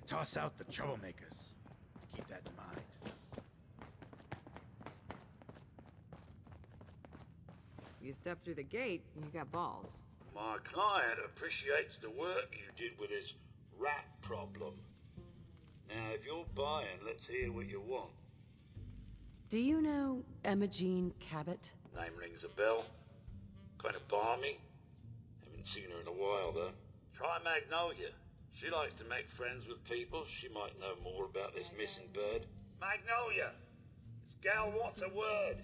toss out the troublemakers. Keep that in mind. You step through the gate, and you got balls. My client appreciates the work you did with his rat problem. Now, if you're buying, let's hear what you want. Do you know Emma Jean Cabot? Name rings a bell. Kind of balmy. Haven't seen her in a while, though. Try Magnolia. She likes to make friends with people. She might know more about this missing bird. Magnolia! This gal wants a word.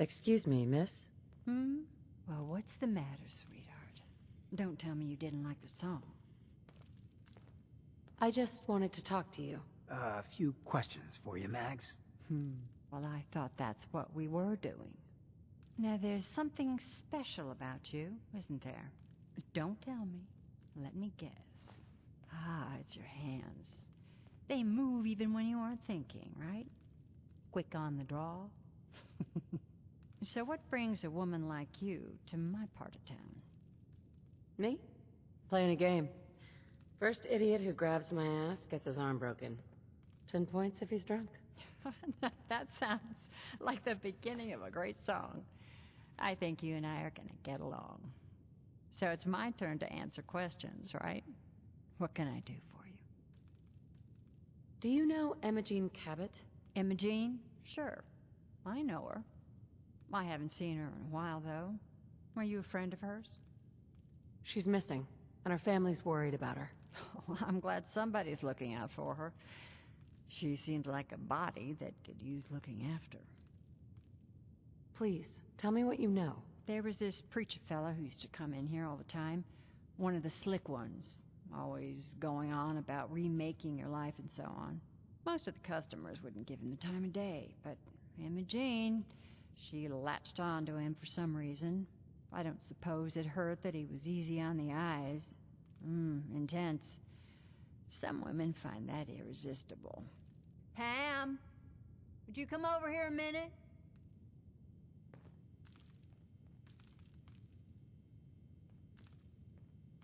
Excuse me, miss? Well, what's the matter, sweetheart? Don't tell me you didn't like the song. I just wanted to talk to you. A few questions for you, Mags. Well, I thought that's what we were doing. Now, there's something special about you, isn't there? Don't tell me. Let me guess. Ah, it's your hands. They move even when you aren't thinking, right? Quick on the draw. So what brings a woman like you to my part of town? Me? Playing a game. First idiot who grabs my ass gets his arm broken. 10 points if he's drunk. That sounds like the beginning of a great song. I think you and I are gonna get along. So it's my turn to answer questions, right? What can I do for you? Do you know Emma Jean Cabot? Emma Jean? Sure. I know her. I haven't seen her in a while, though. Were you a friend of hers? She's missing, and her family's worried about her. Well, I'm glad somebody's looking out for her. She seemed like a body that could use looking after. Please, tell me what you know. There was this preacher fella who used to come in here all the time. One of the slick ones. Always going on about remaking your life and so on. Most of the customers wouldn't give him the time of day, but Emma Jean, she latched on to him for some reason. I don't suppose it hurt that he was easy on the eyes. Intense. Some women find that irresistible. Pam, would you come over here a minute?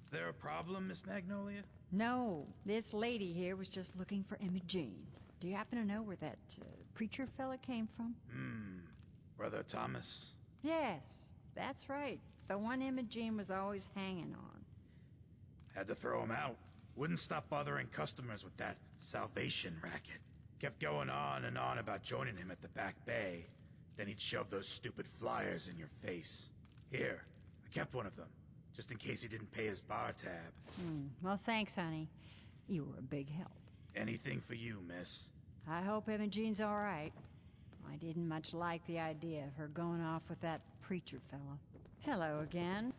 Is there a problem, Miss Magnolia? No, this lady here was just looking for Emma Jean. Do you happen to know where that preacher fella came from? Brother Thomas? Yes, that's right. The one Emma Jean was always hanging on. Had to throw him out. Wouldn't stop bothering customers with that salvation racket. Kept going on and on about joining him at the back bay. Then he'd shove those stupid flyers in your face. Here, I kept one of them, just in case he didn't pay his bar tab. Well, thanks, honey. You were a big help. Anything for you, miss. I hope Emma Jean's all right. I didn't much like the idea of her going off with that preacher fella. Hello again.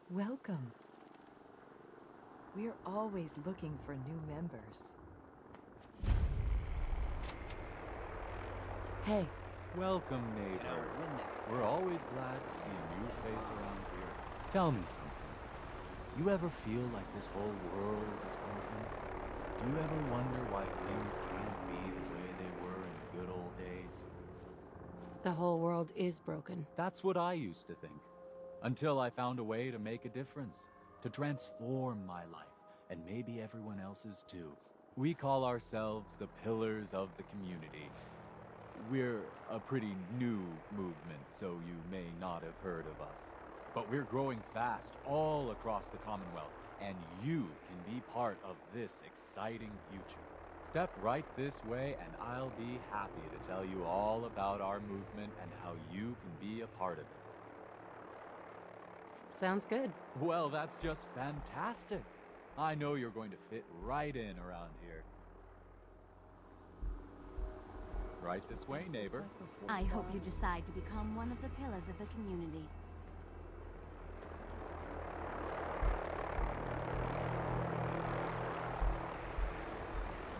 Welcome. We're always looking for new members. Hey, Welcome, neighbor. We're always glad to see a new face around here. Tell me something. You ever feel like this whole world is broken? Do you ever wonder why things can't be the way they were in the good old days? the whole world is broken. That's what I used to think. Until I found a way to make a difference. To transform my life, and maybe everyone else's too. We call ourselves the Pillars of the Community. We're a pretty new movement, so you may not have heard of us. But we're growing fast all across the Commonwealth, and you can be part of this exciting future. Step right this way, and I'll be happy to tell you all about our movement and how you can be a part of it. Sounds good. Well, that's just fantastic. I know you're going to fit right in around here. Right this way, neighbor. I hope you decide to become one of the pillars of the community.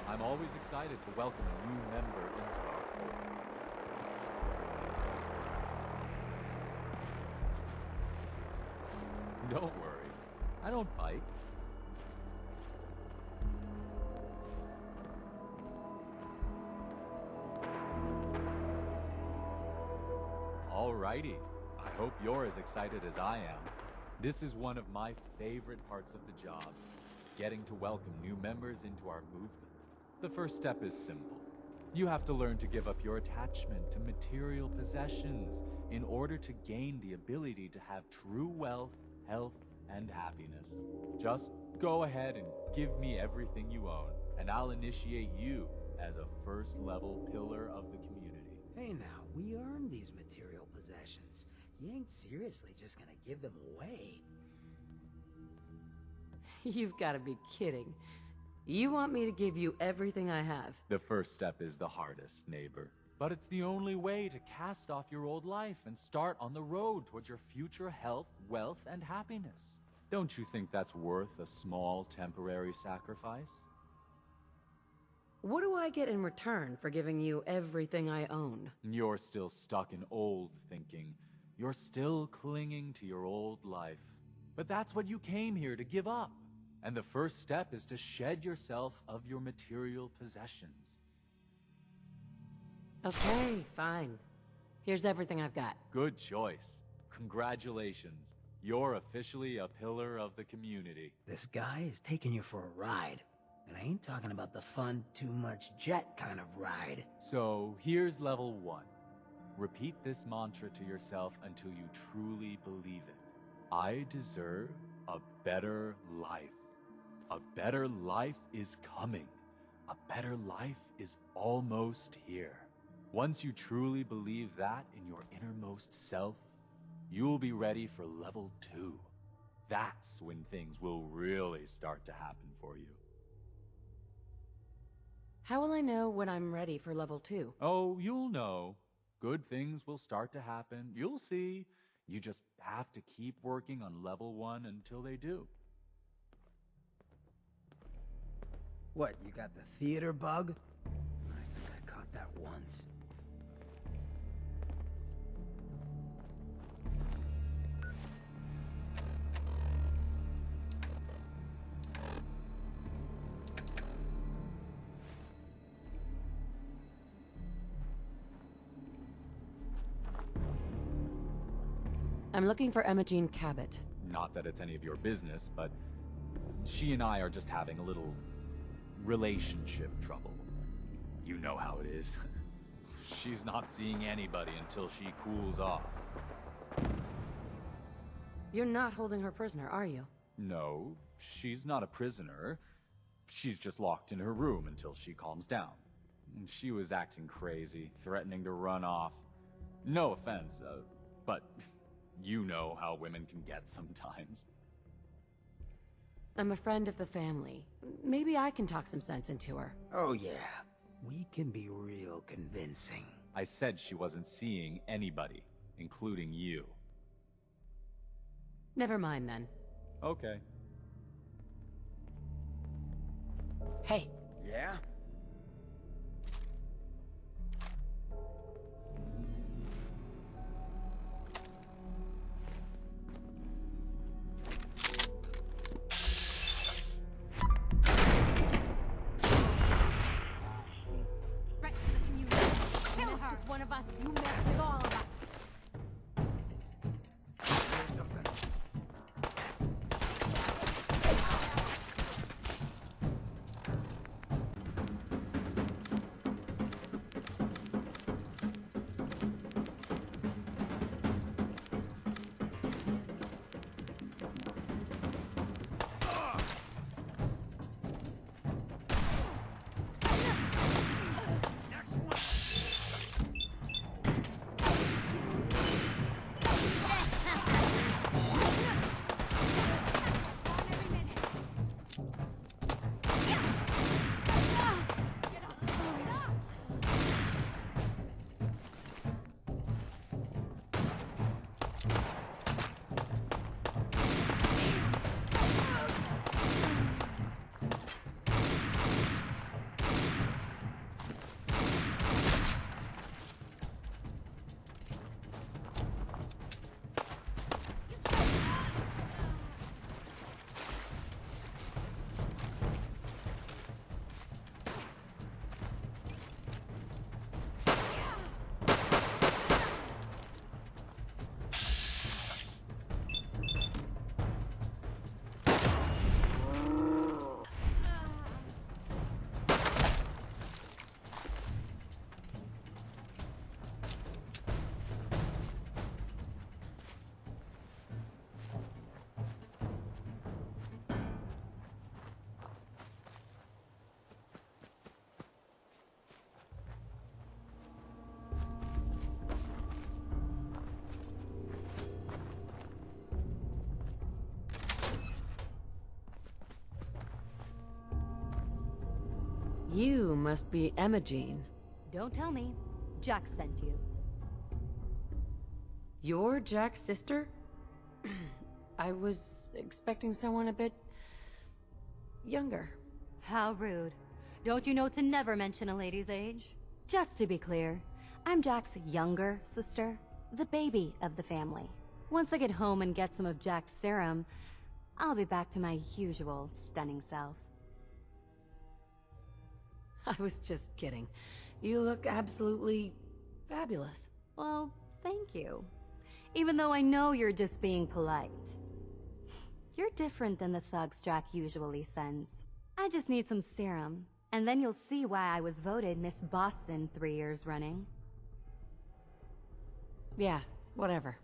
I'm always excited to welcome a new member into our fold. Don't worry, I don't bite. Alrighty, I hope you're as excited as I am. This is one of my favorite parts of the job, getting to welcome new members into our movement. The first step is simple. You have to learn to give up your attachment to material possessions in order to gain the ability to have true wealth, health, and happiness. Just go ahead and give me everything you own, and I'll initiate you as a first-level pillar of the community. Hey now, we earned these material possessions. You ain't seriously just gonna give them away. You've got to be kidding. You want me to give you everything I have? The first step is the hardest, neighbor. But it's the only way to cast off your old life and start on the road towards your future health, wealth, and happiness. Don't you think that's worth a small temporary sacrifice? What do I get in return for giving you everything I own? You're still stuck in old thinking. You're still clinging to your old life. But that's what you came here to give up. And the first step is to shed yourself of your material possessions. Okay, fine. Here's everything I've got. Good choice. Congratulations. You're officially a pillar of the community. This guy is taking you for a ride. And I ain't talking about the fun, too much jet kind of ride. So here's level 1. Repeat this mantra to yourself until you truly believe it. I deserve a better life. A better life is coming. A better life is almost here. Once you truly believe that in your innermost self, you'll be ready for level 2. That's when things will really start to happen for you. How will I know when I'm ready for level 2? Oh, you'll know. Good things will start to happen. You'll see. You just have to keep working on level 1 until they do. What, you got the theater bug? I think I caught that once. I'm looking for Emma Jean Cabot. Not that it's any of your business, but she and I are just having a little relationship trouble. You know how it is. She's not seeing anybody until she cools off. You're not holding her prisoner, are you? No, she's not a prisoner. She's just locked in her room until she calms down. She was acting crazy, threatening to run off. No offense, but you know how women can get sometimes. I'm a friend of the family. Maybe I can talk some sense into her. Oh yeah, we can be real convincing. I said she wasn't seeing anybody, including you. Never mind then. Okay. Hey, Yeah? Right to the community. Kill her! With one of us, you mess with all of us. Here's something. You must be Emma-Jean. Don't tell me. Jack sent you. You're Jack's sister? I was expecting someone a bit... younger. How rude. Don't you know to never mention a lady's age? Just to be clear, I'm Jack's younger sister, the baby of the family. Once I get home and get some of Jack's serum, I'll be back to my usual stunning self. I was just kidding. You look absolutely fabulous. Well, thank you. Even though I know you're just being polite. You're different than the thugs Jack usually sends. I just need some serum, and then you'll see why I was voted Miss Boston 3 years running. Yeah, whatever.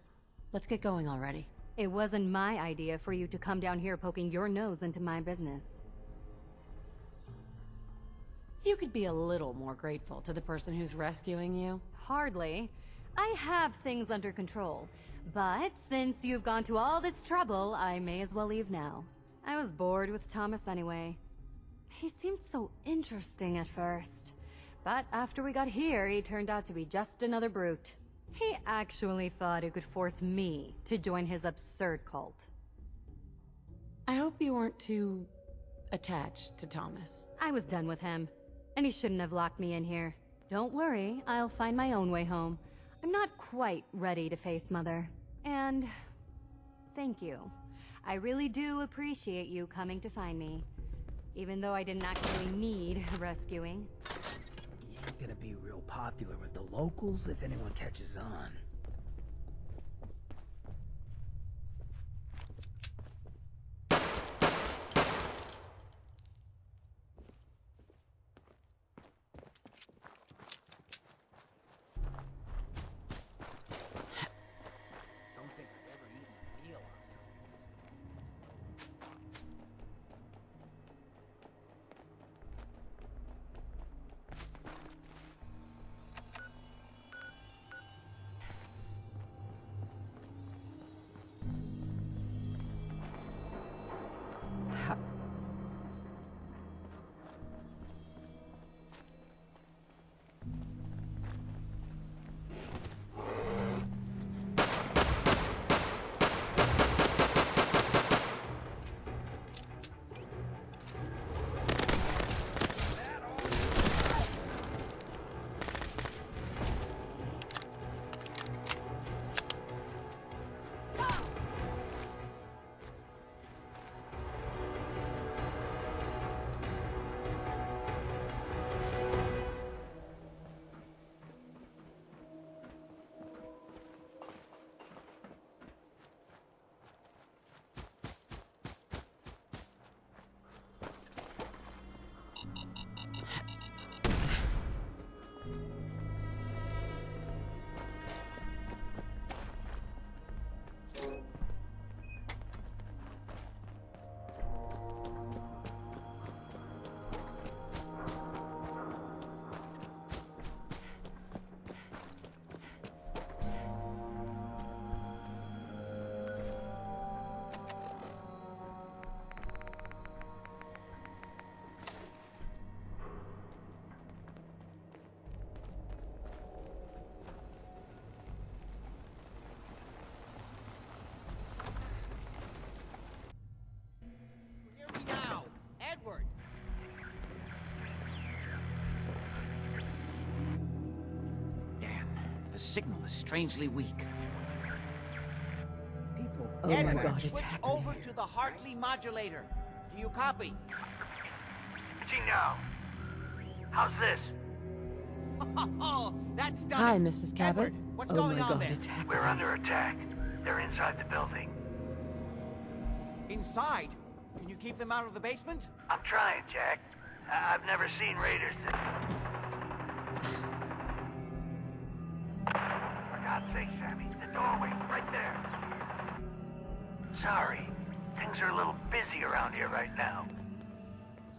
Let's get going already. It wasn't my idea for you to come down here poking your nose into my business. You could be a little more grateful to the person who's rescuing you. Hardly. I have things under control. But since you've gone to all this trouble, I may as well leave now. I was bored with Thomas anyway. He seemed so interesting at first. But after we got here, he turned out to be just another brute. He actually thought he could force me to join his absurd cult. I hope you weren't too... attached to Thomas. I was done with him. And he shouldn't have locked me in here. Don't worry, I'll find my own way home. I'm not quite ready to face Mother. And... thank you. I really do appreciate you coming to find me. Even though I didn't actually need rescuing. You ain't gonna be real popular with the locals if anyone catches on. The signal is strangely weak. People... Edward, my God, it's switch happening over here. to the Hartley modulator. Do you copy? now. How's this? Oh, that's done. Hi, Mrs. Cabot. Edward, what's Oh going my on God, there? it's happening. We're under attack. They're inside the building. Inside? Can you keep them out of the basement? I'm trying, Jack. I've never seen raiders that... For God's sake, Sammy, the doorway, right there. Sorry. Things are a little busy around here right now.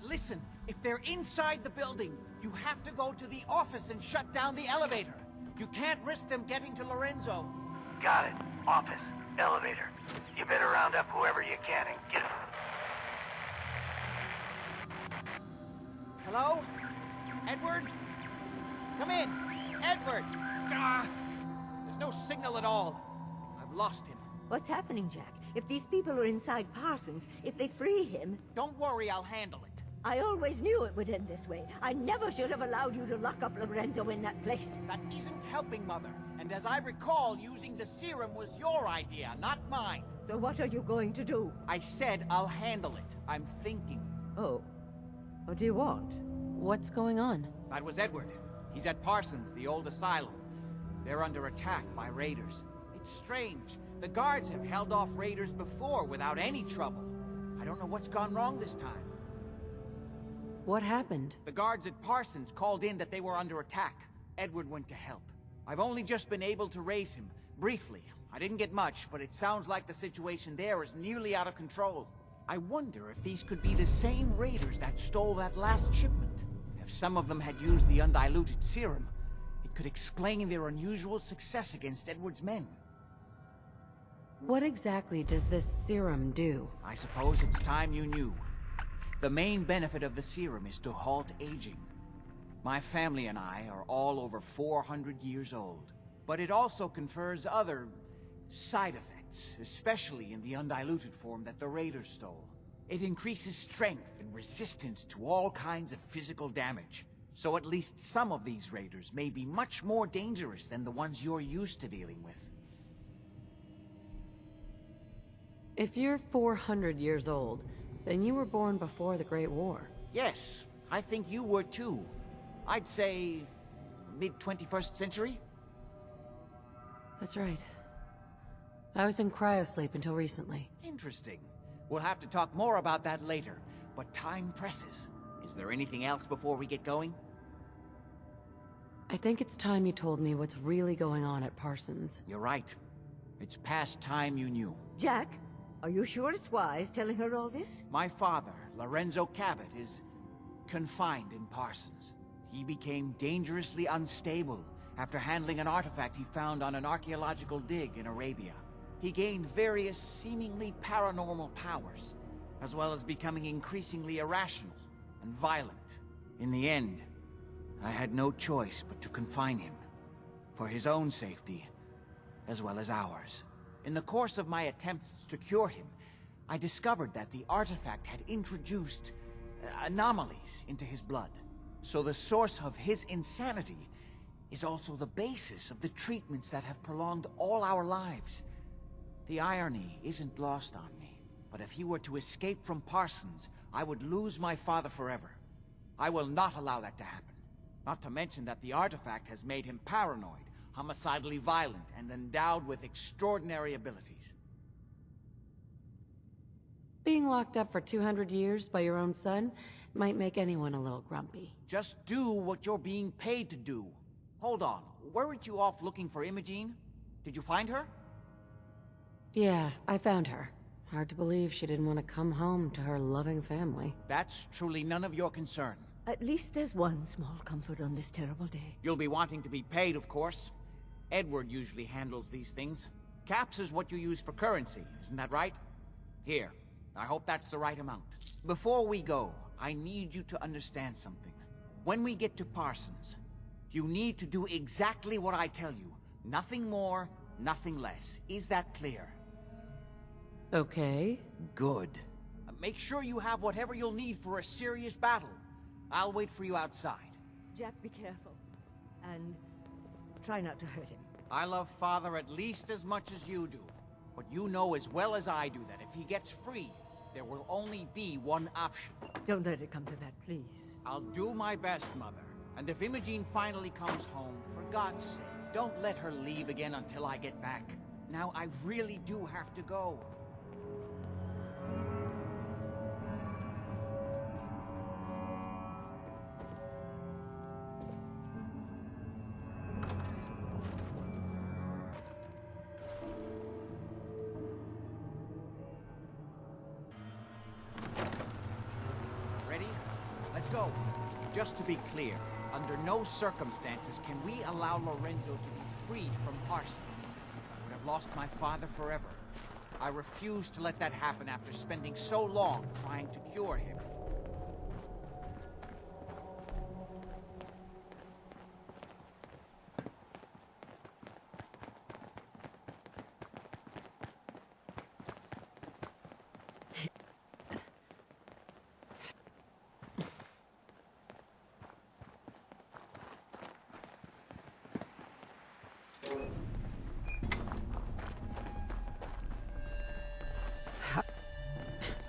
Listen, if they're inside the building, you have to go to the office and shut down the elevator. You can't risk them getting to Lorenzo. Got it. Office. Elevator. You better round up whoever you can and get... Hello? lost him. What's happening, Jack? If these people are inside Parsons, if they free him... Don't worry, I'll handle it. I always knew it would end this way. I never should have allowed you to lock up Lorenzo in that place. That isn't helping, Mother. And as I recall, using the serum was your idea, not mine. So what are you going to do? I said I'll handle it. I'm thinking. Oh. What do you want? What's going on? That was Edward. He's at Parsons, the old asylum. They're under attack by raiders. It's strange. The guards have held off raiders before without any trouble. I don't know what's gone wrong this time. What happened? The guards at Parsons called in that they were under attack. Edward went to help. I've only just been able to raise him, briefly. I didn't get much, but it sounds like the situation there is nearly out of control. I wonder if these could be the same raiders that stole that last shipment. If some of them had used the undiluted serum, it could explain their unusual success against Edward's men. What exactly does this serum do? I suppose it's time you knew. The main benefit of the serum is to halt aging. My family and I are all over 400 years old. But it also confers other side effects, especially in the undiluted form that the raiders stole. It increases strength and resistance to all kinds of physical damage. So at least some of these raiders may be much more dangerous than the ones you're used to dealing with. If you're 400 years old, then you were born before the Great War. Yes, I think you were too. I'd say mid-21st century? That's right. I was in cryosleep until recently. Interesting. We'll have to talk more about that later, but time presses. Is there anything else before we get going? I think it's time you told me what's really going on at Parsons. You're right. It's past time you knew. Jack, are you sure it's wise telling her all this? My father, Lorenzo Cabot, is confined in Parsons. He became dangerously unstable after handling an artifact he found on an archaeological dig in Arabia. He gained various seemingly paranormal powers, as well as becoming increasingly irrational and violent. In the end, I had no choice but to confine him, for his own safety, as well as ours. In the course of my attempts to cure him, I discovered that the artifact had introduced anomalies into his blood. So the source of his insanity is also the basis of the treatments that have prolonged all our lives. The irony isn't lost on me, but if he were to escape from Parsons, I would lose my father forever. I will not allow that to happen. Not to mention that the artifact has made him paranoid, homicidally violent, and endowed with extraordinary abilities. Being locked up for 200 years by your own son might make anyone a little grumpy. Just do what you're being paid to do. Hold on, weren't you off looking for Imogene? Did you find her? Yeah, I found her. Hard to believe she didn't want to come home to her loving family. That's truly none of your concern. At least there's one small comfort on this terrible day. You'll be wanting to be paid, of course. Edward usually handles these things. Caps is what you use for currency, isn't that right? Here, I hope that's the right amount. Before we go, I need you to understand something. When we get to Parsons, you need to do exactly what I tell you. Nothing more, nothing less. Is that clear? Okay. Good. Make sure you have whatever you'll need for a serious battle. I'll wait for you outside. Jack, be careful. And try not to hurt him. I love Father at least as much as you do. But you know as well as I do that if he gets free, there will only be one option. Don't let it come to that, please. I'll do my best, Mother. And if Imogene finally comes home, for God's sake, don't let her leave again until I get back. Now, I really do have to go. Ready? Let's go. Just to be clear, under no circumstances can we allow Lorenzo to be freed from Parsons. I would have lost my father forever. I refuse to let that happen after spending so long trying to cure him.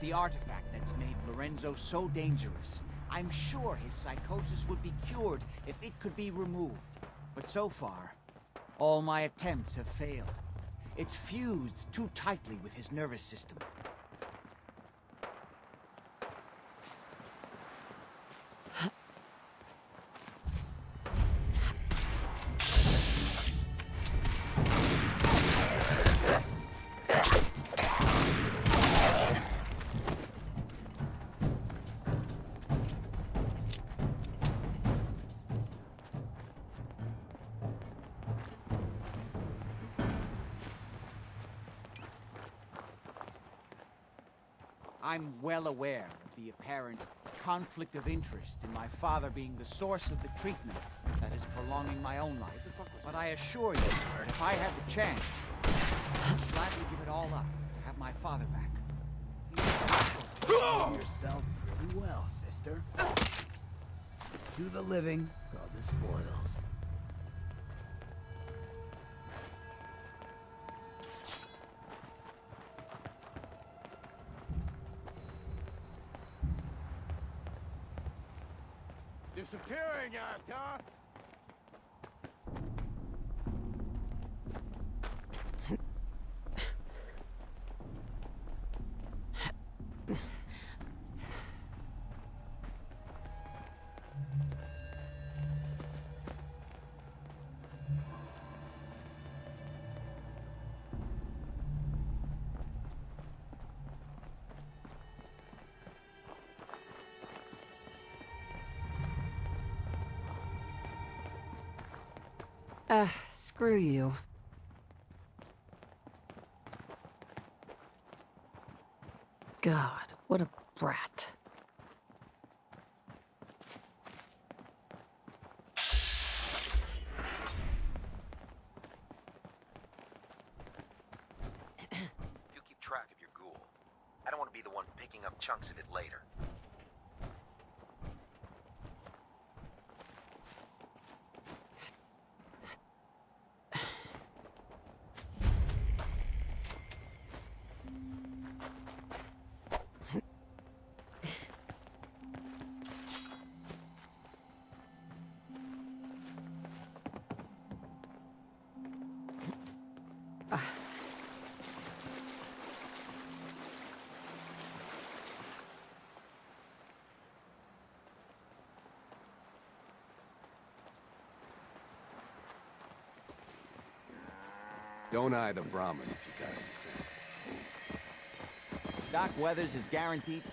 the artifact that's made Lorenzo so dangerous. I'm sure his psychosis would be cured if it could be removed. But so far, all my attempts have failed. It's fused too tightly with his nervous system. I'm well aware of the apparent conflict of interest in my father being the source of the treatment that is prolonging my own life. But I assure you that if I had the chance, I'd gladly give it all up to have my father back. You yourself pretty well, sister. To the living, call the spoils. Disappearing act, huh? Screw you. God, what a brat. You keep track of your ghoul. I don't want to be the one picking up chunks of it later. Don't eye the Brahmin if you got any sense. Doc Weathers is guaranteed.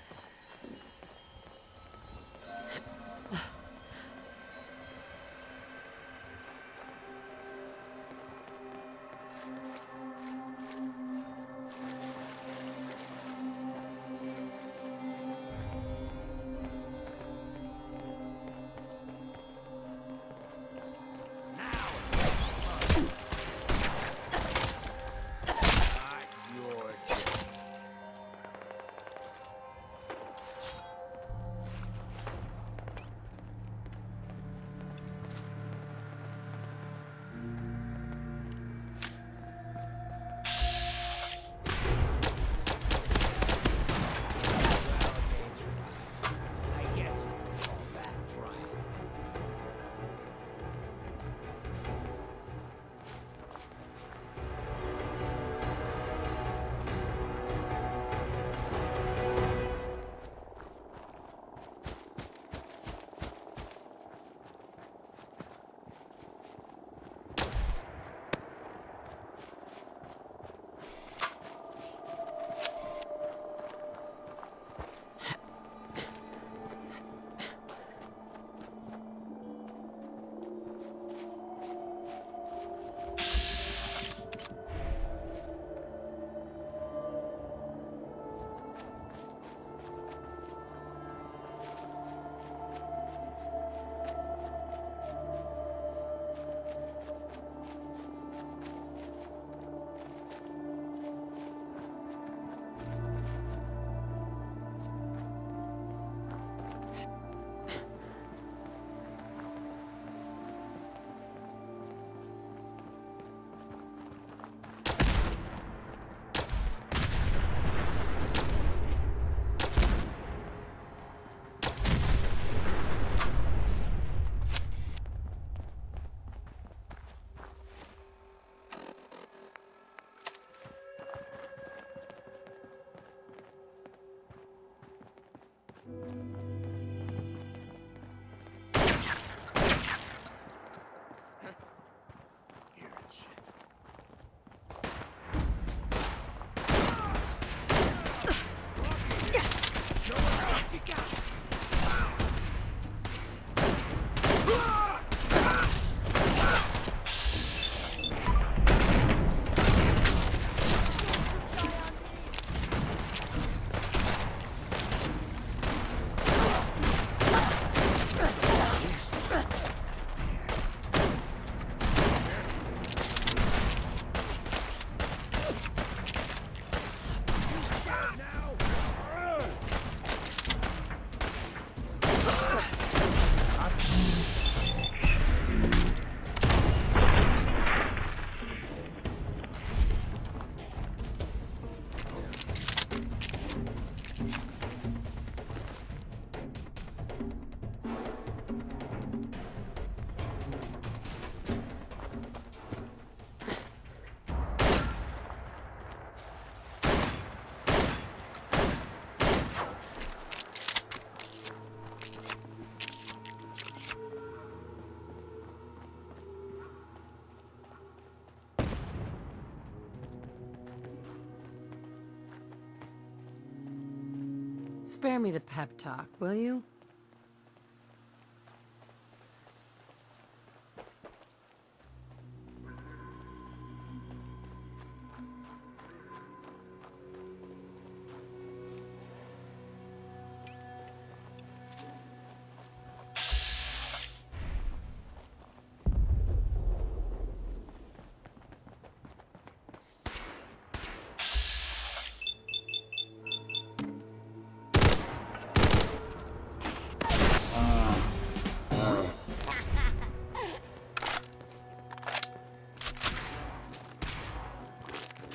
Spare me the pep talk, will you?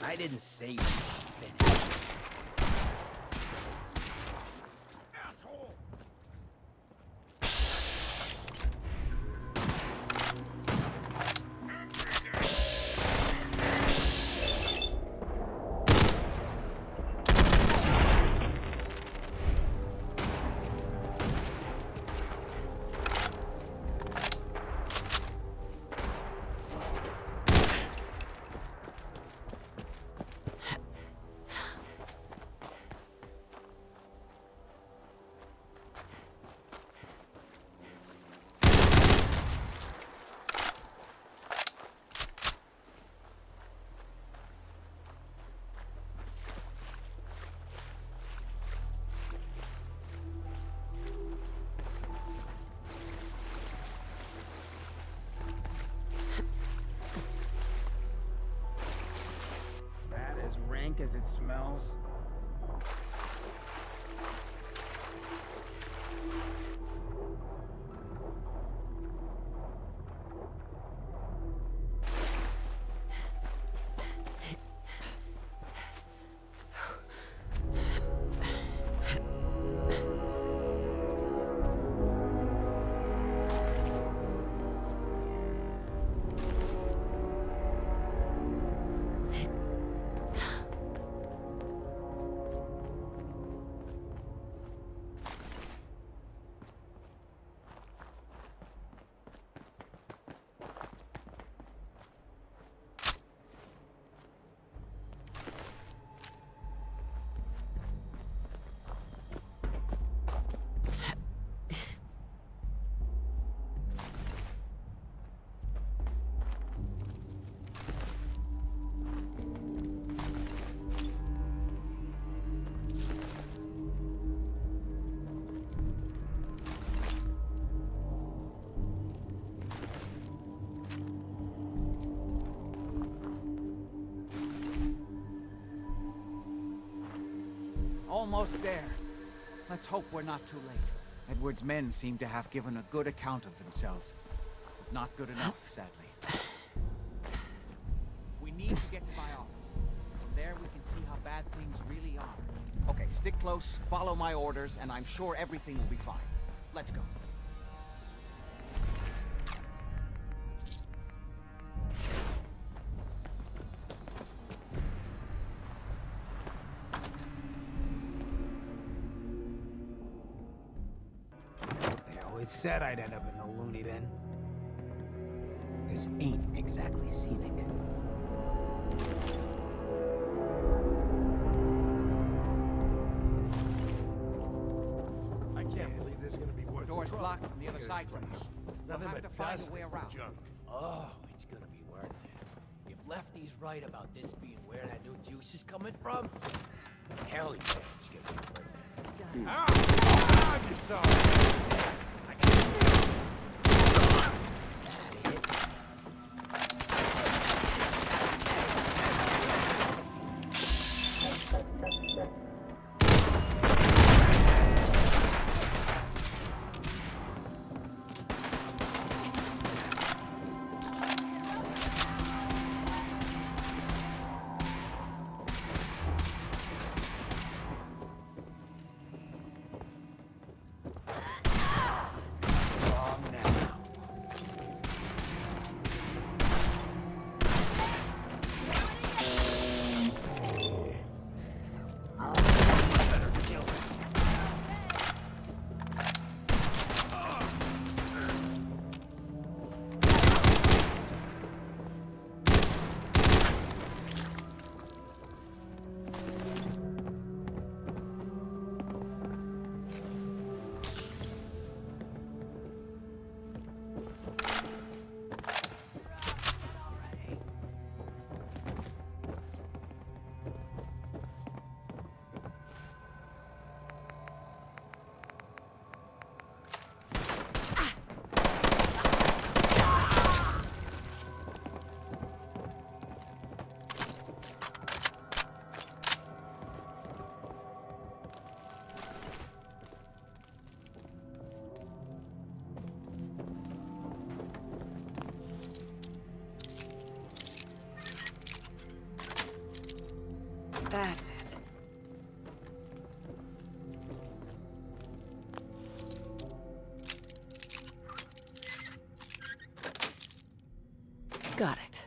I didn't say you finished. As rank as it smells. Almost there. Let's hope we're not too late. Edward's men seem to have given a good account of themselves. But not good enough, sadly. We need to get to my office. From there we can see how bad things really are. Okay, stick close, follow my orders, and I'm sure everything will be fine. Let's go. It said I'd end up in the loony bin. This ain't exactly scenic. door's blocked from the other side somehow. We'll have to find a way around. Oh, it's gonna be worth it. If Lefty's right about this being where that new juice is coming from, hell yeah, it's gonna be worth it. Ah! You saw it! That's it. Got it.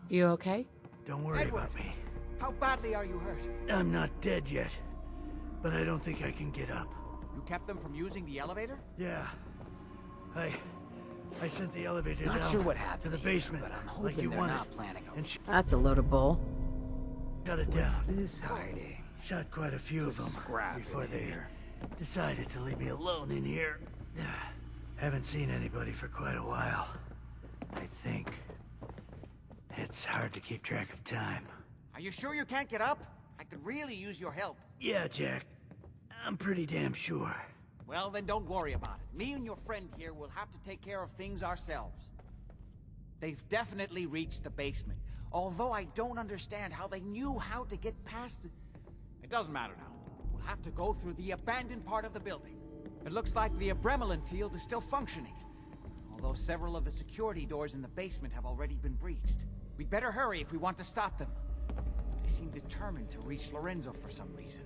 You okay? Don't worry about me. How badly are you hurt? I'm not dead yet, but I don't think I can get up. You kept them from using the elevator? Yeah. I sent the elevator Not down sure what happened to the here, basement, but I'm like hoping you they're wanted. not planning on. And That's a load of bull. shut it What's down. this hiding? Shot quite a few of them Scrap before in they here. decided to leave me alone in here. Haven't seen anybody for quite a while. I think. It's hard to keep track of time. Are you sure you can't get up? I could really use your help. Yeah, Jack. I'm pretty damn sure. Well, then don't worry about it. Me and your friend here will have to take care of things ourselves. They've definitely reached the basement. Although I don't understand how they knew how to get past it. It doesn't matter now. We'll have to go through the abandoned part of the building. It looks like the adrenaline field is still functioning. Although several of the security doors in the basement have already been breached. We'd better hurry if we want to stop them. They seem determined to reach Lorenzo for some reason.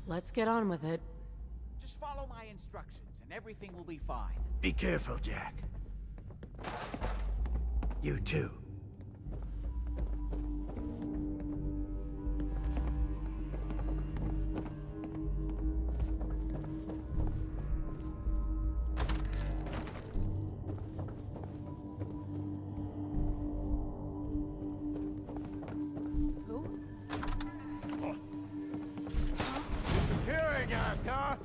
Let's get on with it. Just follow my instructions and everything will be fine. Be careful, Jack. You too. Disappearing out, huh?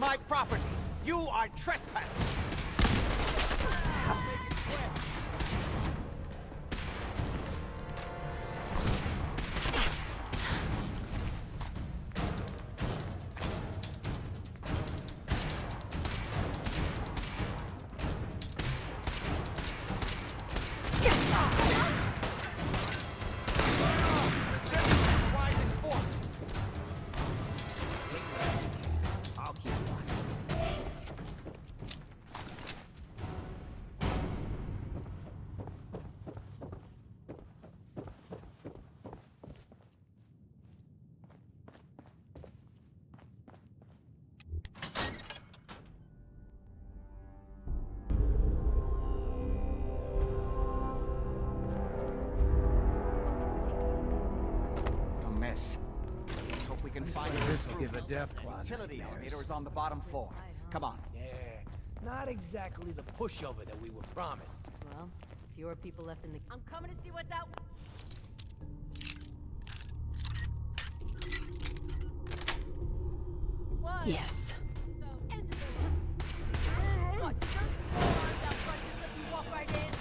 my property. You are trespassing. Let's hope we can find this will give a death closet. Utility elevator is on the bottom floor. Come on. Yeah, not exactly the pushover that we were promised. Well, fewer people left in the... I'm coming to see what that... was. Yes. So, end of the... What? Just 4 arms out front, just let me walk right in?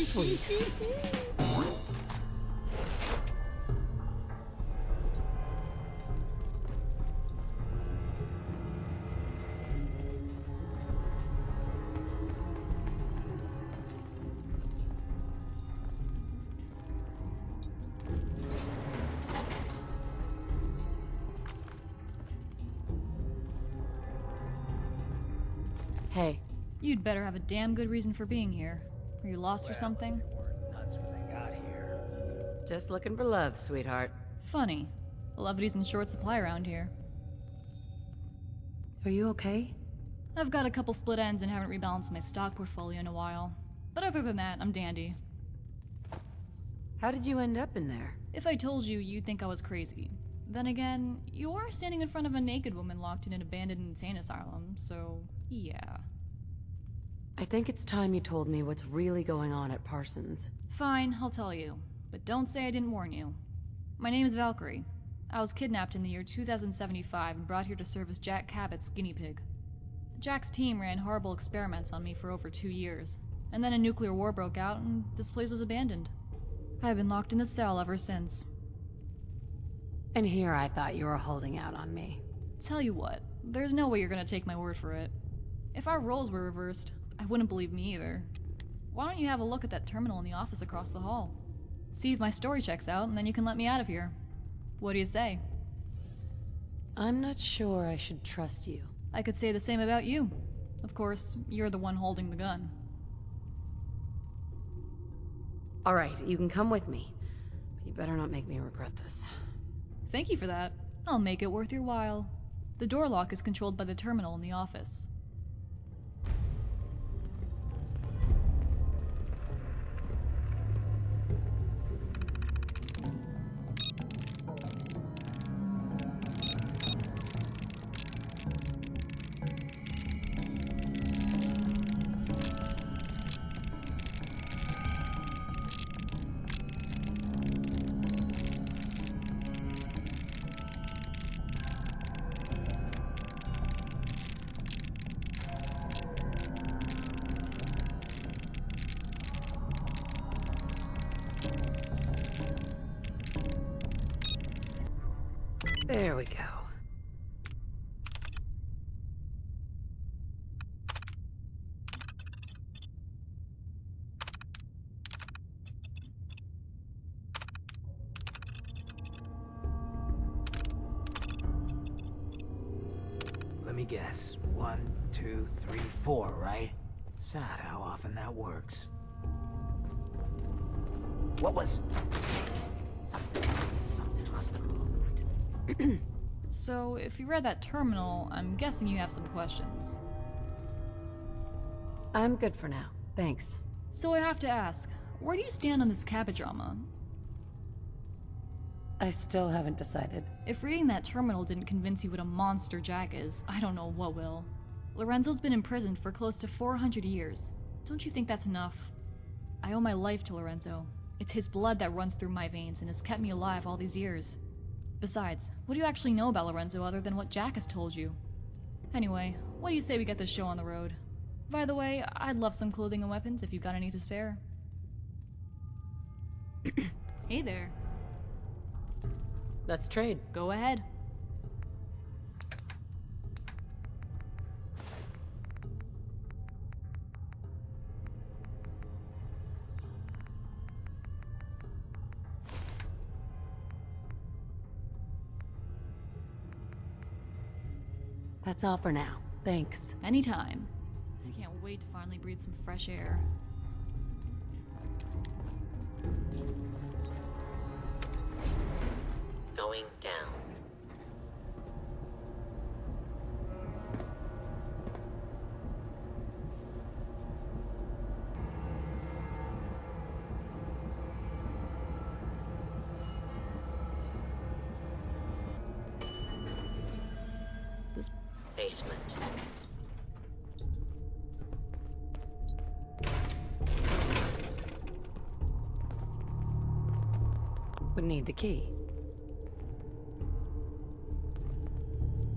Sweet. Hey. You'd better have a damn good reason for being here. Are you lost or something? Nuts when they got here. Just looking for love, sweetheart. Funny. Lovity's in short supply around here. Are you okay? I've got a couple split ends and haven't rebalanced my stock portfolio in a while. But other than that, I'm dandy. How did you end up in there? If I told you, you'd think I was crazy. Then again, you are standing in front of a naked woman locked in an abandoned insane asylum, so yeah. I think it's time you told me what's really going on at Parsons. Fine, I'll tell you. But don't say I didn't warn you. My name is Valkyrie. I was kidnapped in the year 2075 and brought here to serve as Jack Cabot's guinea pig. Jack's team ran horrible experiments on me for over 2 years, and then a nuclear war broke out and this place was abandoned. I've been locked in the cell ever since. And here I thought you were holding out on me. Tell you what, there's no way you're gonna take my word for it. If our roles were reversed, I wouldn't believe me either. Why don't you have a look at that terminal in the office across the hall? See if my story checks out, and then you can let me out of here. What do you say? I'm not sure I should trust you. I could say the same about you. Of course, you're the one holding the gun. Alright, you can come with me. But you better not make me regret this. Thank you for that. I'll make it worth your while. The door lock is controlled by the terminal in the office. There we go. Let me guess. 1, 2, 3, 4, right? Sad how often that works. What was... Something must have moved. So, if you read that terminal, I'm guessing you have some questions. I'm good for now. Thanks. So I have to ask, where do you stand on this Cabot drama? I still haven't decided. If reading that terminal didn't convince you what a monster Jack is, I don't know what will. Lorenzo's been imprisoned for close to 400 years. Don't you think that's enough? I owe my life to Lorenzo. It's his blood that runs through my veins and has kept me alive all these years. Besides, what do you actually know about Lorenzo other than what Jack has told you? Anyway, what do you say we get this show on the road? By the way, I'd love some clothing and weapons if you've got any to spare. Hey there. Let's trade. Go ahead. That's all for now. Thanks. Anytime. I can't wait to finally breathe some fresh air. Going down. This basement. Would need the key.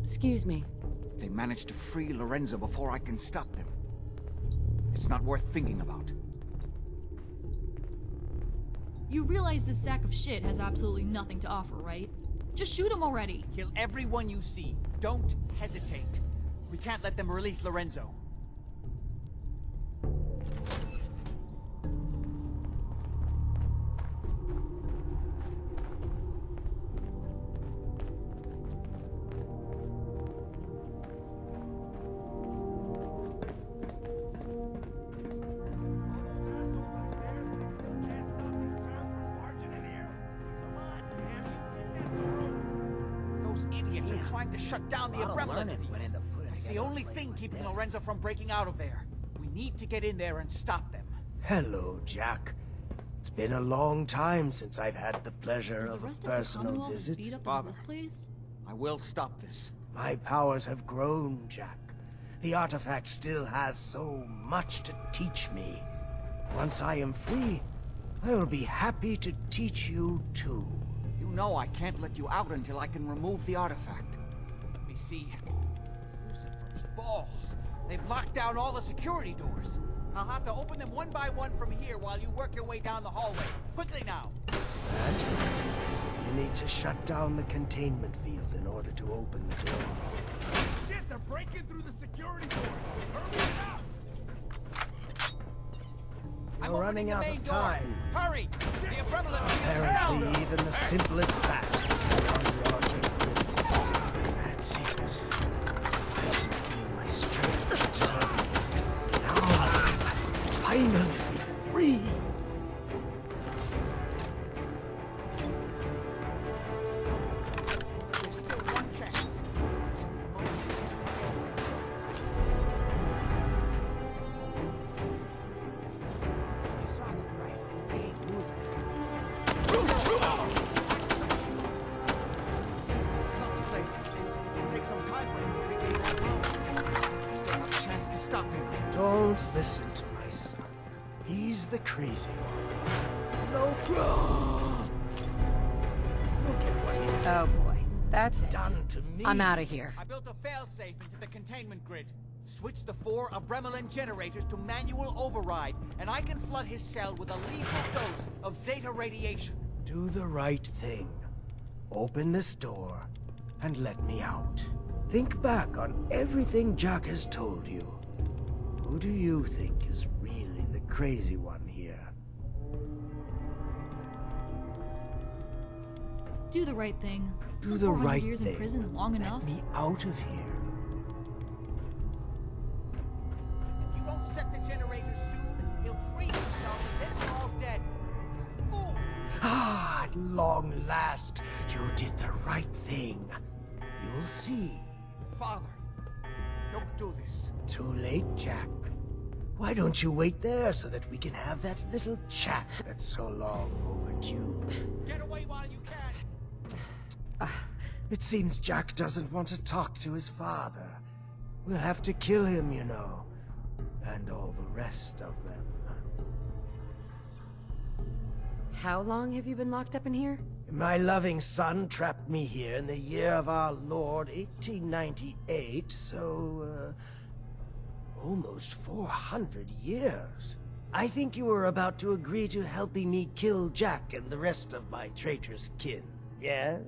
Excuse me. If they manage to free Lorenzo before I can stop them, it's not worth thinking about. You realize this sack of shit has absolutely nothing to offer, right? Just shoot him already. Kill everyone you see. Don't hesitate. We can't let them release Lorenzo. trying to shut down the Adrenaline feed. It's the only thing keeping Lorenzo from breaking out of there. We need to get in there and stop them. Hello, Jack. It's been a long time since I've had the pleasure Is the of a rest of the personal Commonwealth as visit. beat up as Father. this place? I will stop this. My powers have grown, Jack. The artifact still has so much to teach me. Once I am free, I will be happy to teach you too. You know I can't let you out until I can remove the artifact. Let me see. Lucifer's balls. They've locked down all the security doors. I'll have to open them one by one from here while you work your way down the hallway. Quickly now. That's right. You need to shut down the containment field in order to open the door. Shit, they're breaking through the security door. Hurry up! We're running out of time. Hurry! The Adrenaline field. Apparently, even the simplest task is beyond your capabilities. That's it. I can feel my strength return. Now, I'm finally free. There's still one chance. You saw that, right? They ain't losing it. It's not too late. It'll take some time for him to regain that power. We still have a chance to stop him. Don't listen to my son. He's the crazy one. No. Look at what he's Oh boy, that's it. done to me. I'm out of here. I built a failsafe into the containment grid. Switch the 4 Adrenaline generators to manual override, and I can flood his cell with a lethal dose of Zeta radiation. Do the right thing. Open this door and let me out. Think back on everything Jack has told you. Who do you think is really the crazy one here? Do the right thing. Do Isn't the 400 right years thing. in prison long enough? Let me out of here. If you don't set the generators soon, he'll freeze himself and then we're all dead. You fool! Ah, at long last, you did the right thing. You'll see. Father, don't do this. Too late, Jack. Why don't you wait there so that we can have that little chat that's so long overdue? Get away while you can! It seems Jack doesn't want to talk to his father. We'll have to kill him, you know. And all the rest of them. How long have you been locked up in here? My loving son trapped me here in the year of our Lord, 1898, so, almost 400 years. I think you were about to agree to helping me kill Jack and the rest of my traitorous kin, yes?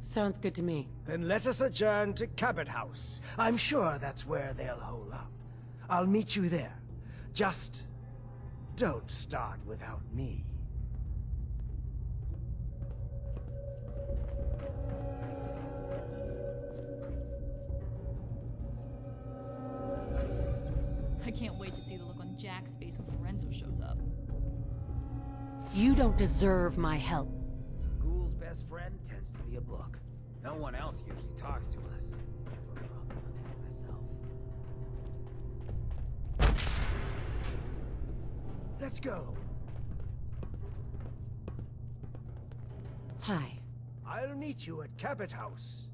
Sounds good to me. Then let us adjourn to Cabot House. I'm sure that's where they'll hole up. I'll meet you there. Just don't start without me. I can't wait to see the look on Jack's face when Lorenzo shows up. You don't deserve my help. Ghoul's best friend tends to be a book. No one else usually talks to us. Let's go. Hi. I'll meet you at Cabot House.